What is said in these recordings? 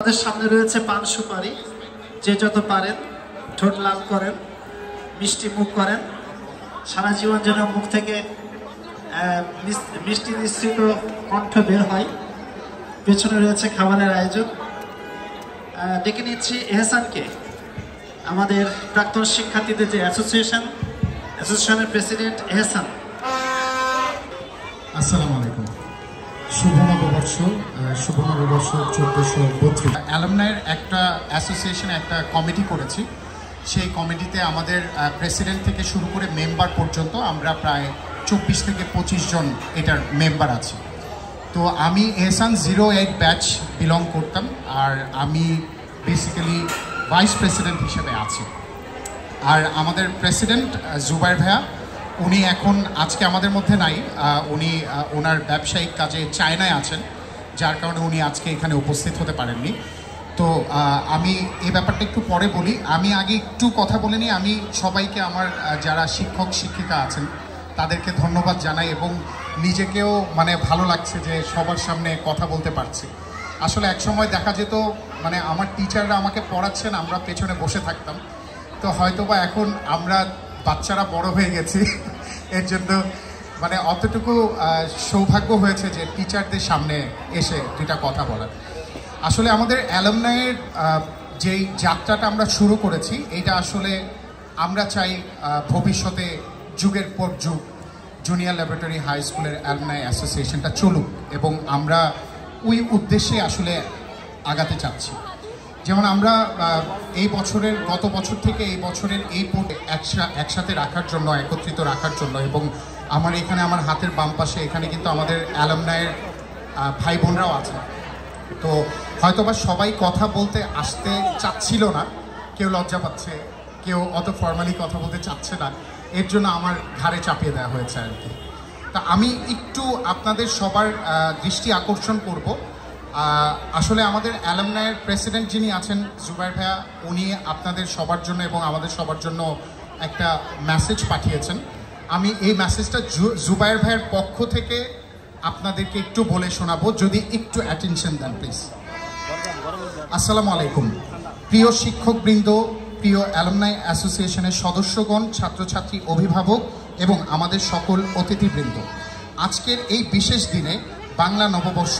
আমাদের সামনে রয়েছে পান সুপারি, যে যত পারেন ঠোঁট লাল করেন, মিষ্টি মুখ করেন, সারা জীবন যেন মুখ থেকে মিষ্টি নিঃসৃত কণ্ঠ বের হয়। পেছনে রয়েছে খাবারের আয়োজন। ডেকে নিচ্ছি এহসানকে, আমাদের প্রাক্তন শিক্ষার্থীদের যে অ্যাসোসিয়েশনের প্রেসিডেন্ট এহসান। আসসালামু আলাইকুম, শুভ নববর্ষ। শুভ নববর্ষ 1432। অ্যালুমনাইয়ের একটা অ্যাসোসিয়েশনে একটা কমিটি করেছি। সেই কমিটিতে আমাদের প্রেসিডেন্ট থেকে শুরু করে মেম্বার পর্যন্ত আমরা প্রায় 24 থেকে 25 জন এটার মেম্বার আছি। তো আমি এহসান 08 ব্যাচ বিলং করতাম, আর আমি বেসিক্যালি ভাইস প্রেসিডেন্ট হিসেবে আছি। আর আমাদের প্রেসিডেন্ট জুবাইর ভাইয়া, উনি এখন আজকে আমাদের মধ্যে নাই। উনি ওনার ব্যবসায়িক কাজে চায়নায় আছেন, যার কারণে উনি আজকে এখানে উপস্থিত হতে পারেননি। তো আমি এই ব্যাপারটা একটু পরে বলি। আমি আগে একটু কথা বলে নিই। আমি সবাইকে, আমার যারা শিক্ষক শিক্ষিকা আছেন তাদেরকে ধন্যবাদ জানাই, এবং নিজেকেও ভালো লাগছে যে সবার সামনে কথা বলতে পারছি। আসলে একসময় দেখা যেত আমার টিচাররা আমাকে পড়াচ্ছেন, আমরা পেছনে বসে থাকতাম। তো হয়তোবা এখন আমরা বাচ্চারা বড় হয়ে গেছি, এর জন্য অতটুকু সৌভাগ্য হয়েছে যে টিচারদের সামনে এসে দুইটা কথা বলার। আসলে আমাদের অ্যালুমনাইয়ের যেই যাত্রাটা আমরা শুরু করেছি, এইটা আসলে আমরা চাই ভবিষ্যতে যুগের পর যুগ জুনিয়র ল্যাবরেটরি হাই স্কুলের অ্যালুমনাই অ্যাসোসিয়েশনটা চলুক, এবং আমরা ওই উদ্দেশ্যে আসলে আগাতে চাচ্ছি। যেমন আমরা এই বছরের, গত বছর থেকে এই বছরের এই পোর্টে একসাথে রাখার জন্য, একত্রিত রাখার জন্য, এবং আমার এখানে আমার হাতের বাম পাশে এখানে কিন্তু আমাদের অ্যালুমনাইয়ের ভাই বোনরাও আছে। তো হয়তোবা সবাই কথা বলতে আসতে চাচ্ছিল না, কেউ লজ্জা পাচ্ছে, কেউ অত ফর্মালি কথা বলতে চাচ্ছে না, এর জন্য আমার ঘাড়ে চাপিয়ে দেওয়া হয়েছে আর কি। তা আমি একটু আপনাদের সবার দৃষ্টি আকর্ষণ করব। আসলে আমাদের অ্যালুমনাইয়ের প্রেসিডেন্ট যিনি আছেন জুবাইর ভাইয়া, উনি আপনাদের সবার জন্য এবং আমাদের সবার জন্য একটা মেসেজ পাঠিয়েছেন। আমি এই মেসেজটা জুবাইর ভাইয়ের পক্ষ থেকে আপনাদেরকে একটু বলে শোনাবো, যদি একটু অ্যাটেনশন দেন প্লিজ। আসসালামু আলাইকুম প্রিয় শিক্ষকবৃন্দ, প্রিয় অ্যালুমনাই অ্যাসোসিয়েশনের সদস্যগণ, ছাত্রছাত্রী, অভিভাবক এবং আমাদের সকল অতিথিবৃন্দ, আজকের এই বিশেষ দিনে বাংলা নববর্ষ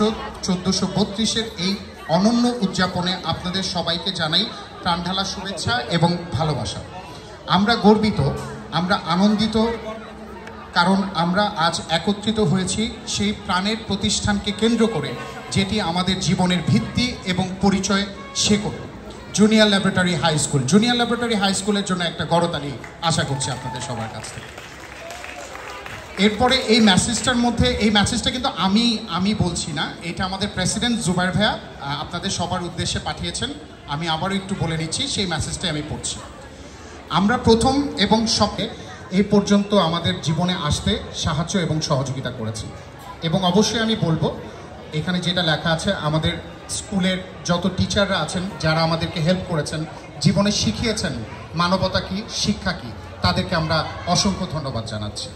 1432-এর এই অনন্য উদযাপনে আপনাদের সবাইকে জানাই প্রাণঢালা শুভেচ্ছা এবং ভালোবাসা। আমরা গর্বিত, আমরা আনন্দিত, কারণ আমরা আজ একত্রিত হয়েছি সেই প্রাণের প্রতিষ্ঠানকে কেন্দ্র করে, যেটি আমাদের জীবনের ভিত্তি এবং পরিচয় শেকড়, junior laboratory high school. Junior laboratory high স্কুলের জন্য একটা গড়তালি আশা করছি আপনাদের সবার কাছ থেকে। এরপরে এই মেসেজটার মধ্যে, এই মেসেজটা কিন্তু আমি বলছি না, এটা আমাদের প্রেসিডেন্ট জুবাইর ভাইয়া আপনাদের সবার উদ্দেশ্যে পাঠিয়েছেন। আমি আবারও একটু বলে নিচ্ছি, সেই মেসেজটাই আমি পড়ছি। আমরা প্রথম এবং সবকে এই পর্যন্ত আমাদের জীবনে আসতে সাহায্য এবং সহযোগিতা করেছি, এবং অবশ্যই আমি বলবো এখানে যেটা লেখা আছে, আমাদের স্কুলের যত টিচাররা আছেন যারা আমাদেরকে হেল্প করেছেন, জীবনে শিখিয়েছেন মানবতা কী, শিক্ষা কী, তাদেরকে আমরা অসংখ্য ধন্যবাদ জানাচ্ছি।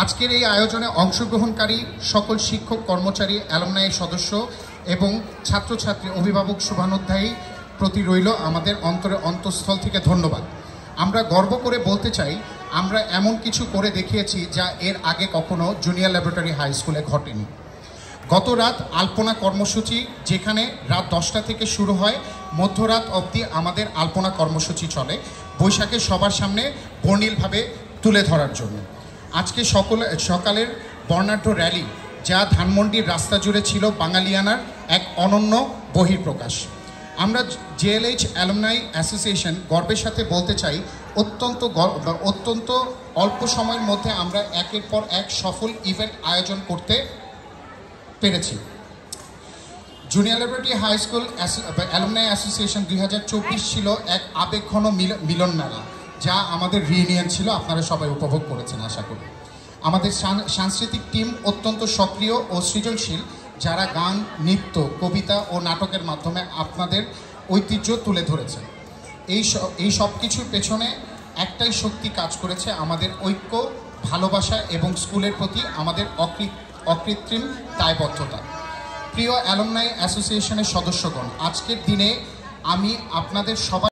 আজকের এই আয়োজনে অংশগ্রহণকারী সকল শিক্ষক, কর্মচারী, অ্যালুমনাই সদস্য এবং ছাত্রছাত্রী, অভিভাবক, শুভানুধ্যায়ী প্রতি রইল আমাদের অন্তঃস্থল থেকে ধন্যবাদ। আমরা গর্ব করে বলতে চাই, আমরা এমন কিছু করে দেখিয়েছি যা এর আগে কখনো জুনিয়র ল্যাবরেটরি হাই স্কুলে ঘটেনি। গত রাত আলপনা কর্মসূচি, যেখানে রাত 10টা থেকে শুরু হয়, মধ্যরাত অবধি আমাদের আলপনা কর্মসূচি চলে বৈশাখে সবার সামনে বর্ণিলভাবে তুলে ধরার জন্য। আজকে সকালের বর্ণাঢ্য র্যালি, যা ধানমন্ডির রাস্তা জুড়ে ছিল বাঙালিয়ানার এক অনন্য বহিঃপ্রকাশ। আমরা জেএলএইচ অ্যালুমনাই অ্যাসোসিয়েশন গর্বের সাথে বলতে চাই, অত্যন্ত অল্প সময়ের মধ্যে আমরা একের পর এক সফল ইভেন্ট আয়োজন করতে পেরেছি। Junior laboratory high school alumni association 2024 ছিল এক আবেগঘন মিলন মেলা, যা আমাদের রিইউনিয়ন ছিল। আপনারা সবাই উপভোগ করেছেন আশা করি। আমাদের সাংস্কৃতিক টিম অত্যন্ত সক্রিয় ও সৃজনশীল, যারা গান, নৃত্য, কবিতা ও নাটকের মাধ্যমে আপনাদের ঐতিহ্য তুলে ধরেছে। এই সব কিছুর পেছনে একটাই শক্তি কাজ করেছে, আমাদের ঐক্য, ভালোবাসা এবং স্কুলের প্রতি আমাদের অকৃত্রিম দায়বদ্ধতা। প্রিয় অ্যালুমনাই অ্যাসোসিয়েশনের সদস্যগণ, আজকের দিনে আমি আপনাদের সবাই